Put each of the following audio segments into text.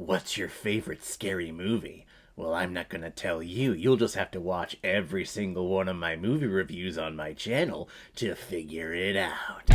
what's your favorite scary movie? Well, I'm not gonna tell you. You'll just have to watch every single one of my movie reviews on my channel to figure it out.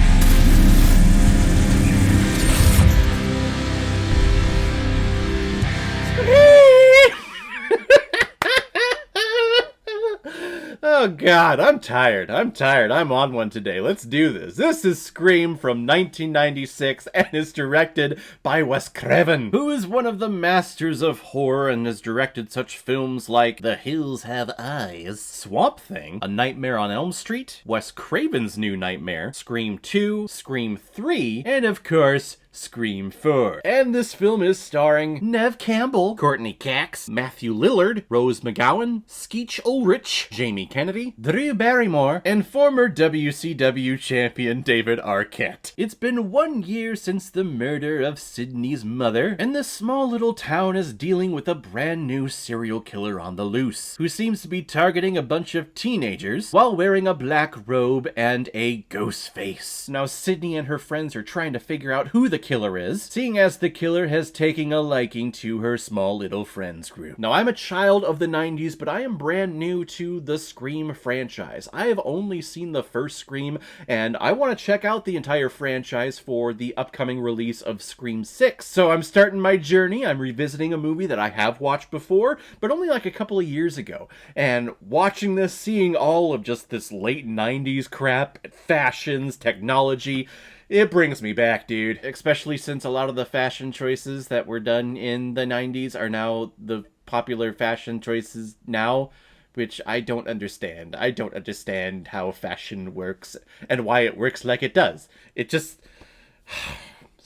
Oh god, I'm tired. I'm on one today. Let's do this. This is Scream from 1996 and is directed by Wes Craven, who is one of the masters of horror and has directed such films like The Hills Have Eyes, Swamp Thing, A Nightmare on Elm Street, Wes Craven's New Nightmare, Scream 2, Scream 3, and of course, Scream 4. And this film is starring Neve Campbell, Courtney Cox, Matthew Lillard, Rose McGowan, Skeech Ulrich, Jamie Kennedy, Drew Barrymore, and former WCW champion David Arquette. It's been 1 year since the murder of Sydney's mother, and this small little town is dealing with a brand new serial killer on the loose, who seems to be targeting a bunch of teenagers while wearing a black robe and a ghost face. Now, Sydney and her friends are trying to figure out who the killer is, seeing as the killer has taken a liking to her small little friends group. Now, I'm a child of the 90s, but I am brand new to the Scream franchise. I have only seen the first Scream, and I want to check out the entire franchise for the upcoming release of Scream 6. So I'm starting my journey. I'm revisiting a movie that I have watched before, but only like a couple of years ago. And watching this, seeing all of just this late 90s crap, fashions, technology, it brings me back, dude. Especially since a lot of the fashion choices that were done in the 90s are now the popular fashion choices now, which I don't understand. I don't understand how fashion works and why it works like it does. It just...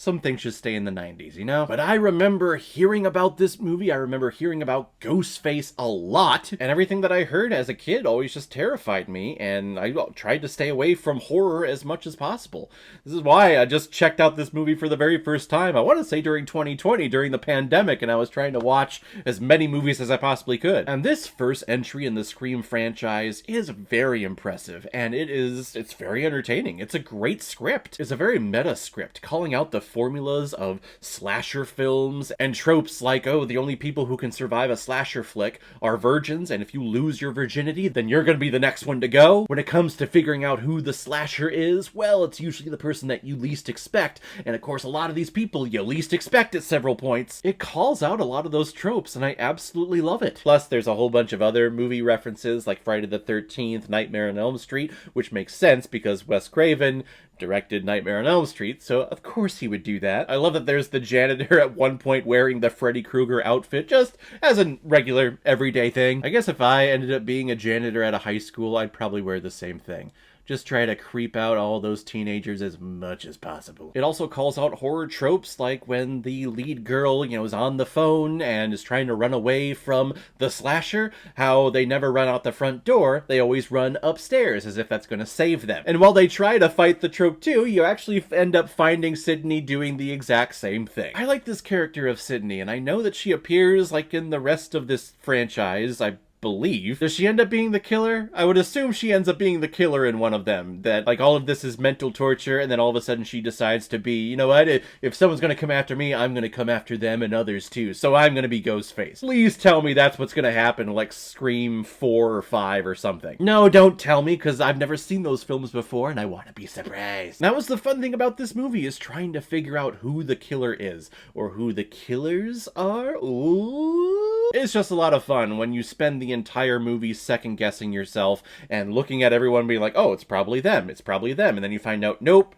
Some things should stay in the 90s, you know? But I remember hearing about this movie. I remember hearing about Ghostface a lot. And everything that I heard as a kid always just terrified me. And I tried to stay away from horror as much as possible. This is why I just checked out this movie for the very first time. I want to say during 2020, during the pandemic. And I was trying to watch as many movies as I possibly could. And this first entry in the Scream franchise is very impressive. And it's very entertaining. It's a great script. It's a very meta script, calling out the formulas of slasher films and tropes like, oh, the only people who can survive a slasher flick are virgins, and if you lose your virginity, then you're gonna be the next one to go. When it comes to figuring out who the slasher is, well, it's usually the person that you least expect, and of course a lot of these people you least expect at several points. It calls out a lot of those tropes, and I absolutely love it. Plus, there's a whole bunch of other movie references like Friday the 13th, Nightmare on Elm Street, which makes sense because Wes Craven directed Nightmare on Elm Street, so of course he would do that. I love that there's the janitor at one point wearing the Freddy Krueger outfit just as a regular, everyday thing. I guess if I ended up being a janitor at a high school, I'd probably wear the same thing. Just try to creep out all those teenagers as much as possible. It also calls out horror tropes like when the lead girl, is on the phone and is trying to run away from the slasher, how they never run out the front door, they always run upstairs as if that's going to save them. And while they try to fight the trope too, you actually end up finding Sydney doing the exact same thing. I like this character of Sydney, and I know that she appears like in the rest of this franchise. I believe. Does she end up being the killer? I would assume she ends up being the killer in one of them. That, like, all of this is mental torture, and then all of a sudden she decides to be, you know what, if someone's gonna come after me, I'm gonna come after them and others too, so I'm gonna be Ghostface. Please tell me that's what's gonna happen, like Scream 4 or 5 or something. No, don't tell me, because I've never seen those films before, and I want to be surprised. That was the fun thing about this movie, is trying to figure out who the killer is, or who the killers are. Ooh. It's just a lot of fun when you spend the entire movie second-guessing yourself and looking at everyone being like, oh, it's probably them, and then you find out, nope,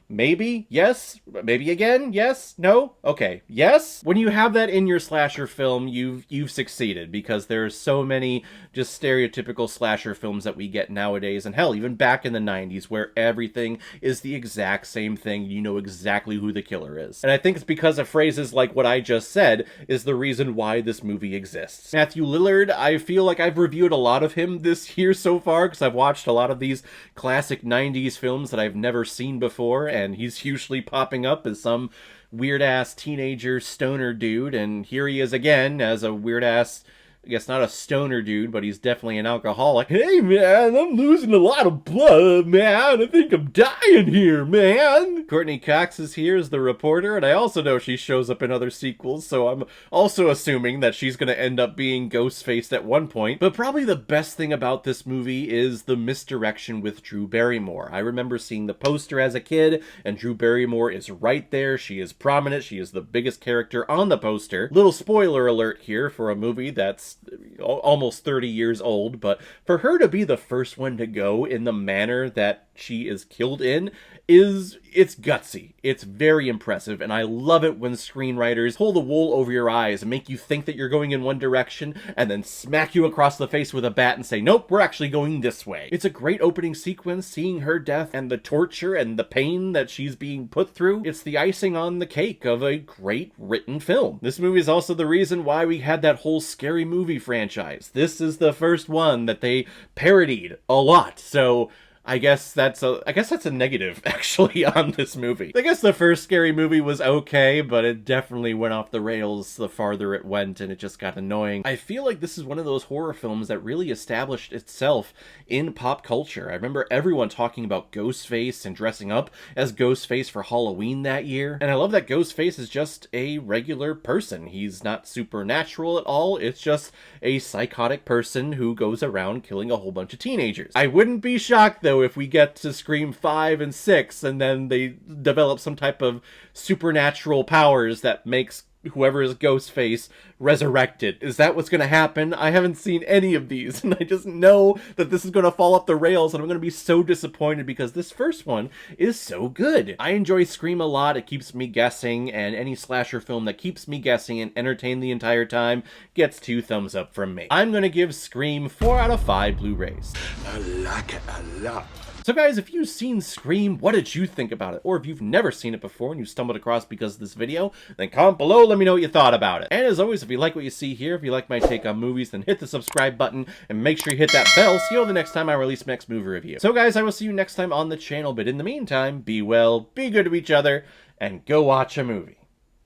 maybe, yes, maybe again, yes, no, okay, yes. When you have that in your slasher film, you've succeeded, because there are so many just stereotypical slasher films that we get nowadays, and hell, even back in the 90s, where everything is the exact same thing, you know exactly who the killer is. And I think it's because of phrases like what I just said is the reason why this movie exists. Matthew Lillard, I feel like I've reviewed a lot of him this year so far, because I've watched a lot of these classic 90s films that I've never seen before, and he's usually popping up as some weird-ass teenager stoner dude, and here he is again as a weird-ass I guess not a stoner dude, but he's definitely an alcoholic. Hey man, I'm losing a lot of blood, man. I think I'm dying here, man. Courtney Cox is here as the reporter, and I also know she shows up in other sequels, so I'm also assuming that she's gonna end up being Ghostface at one point. But probably the best thing about this movie is the misdirection with Drew Barrymore. I remember seeing the poster as a kid, and Drew Barrymore is right there. She is prominent. She is the biggest character on the poster. Little spoiler alert here for a movie that's almost 30 years old, but for her to be the first one to go in the manner that she is killed in it's gutsy. It's very impressive, and I love it when screenwriters pull the wool over your eyes and make you think that you're going in one direction and then smack you across the face with a bat and say, nope, we're actually going this way. It's a great opening sequence, seeing her death and the torture and the pain that she's being put through. It's the icing on the cake of a great written film. This movie is also the reason why we had that whole Scary Movie franchise. This is the first one that they parodied a lot, so I guess that's a negative, actually, on this movie. I guess the first Scary Movie was okay, but it definitely went off the rails the farther it went, and it just got annoying. I feel like this is one of those horror films that really established itself in pop culture. I remember everyone talking about Ghostface and dressing up as Ghostface for Halloween that year, and I love that Ghostface is just a regular person. He's not supernatural at all, it's just a psychotic person who goes around killing a whole bunch of teenagers. I wouldn't be shocked, though, if we get to Scream 5 and 6 and then they develop some type of supernatural powers that makes whoever is Ghostface resurrected. Is that what's going to happen? I haven't seen any of these, and I just know that this is going to fall off the rails, and I'm going to be so disappointed because this first one is so good. I enjoy Scream a lot. It keeps me guessing, and any slasher film that keeps me guessing and entertained the entire time gets 2 thumbs up from me. I'm going to give Scream 4 out of 5 Blu-rays. I like it a lot. So guys, if you've seen Scream, what did you think about it? Or if you've never seen it before and you stumbled across because of this video, then comment below, let me know what you thought about it. And as always, if you like what you see here, if you like my take on movies, then hit the subscribe button and make sure you hit that bell so you know the next time I release my next movie review. So guys, I will see you next time on the channel, but in the meantime, be well, be good to each other, and go watch a movie.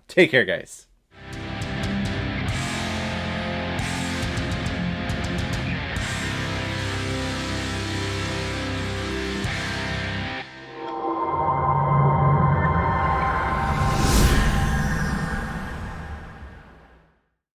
Take care, guys.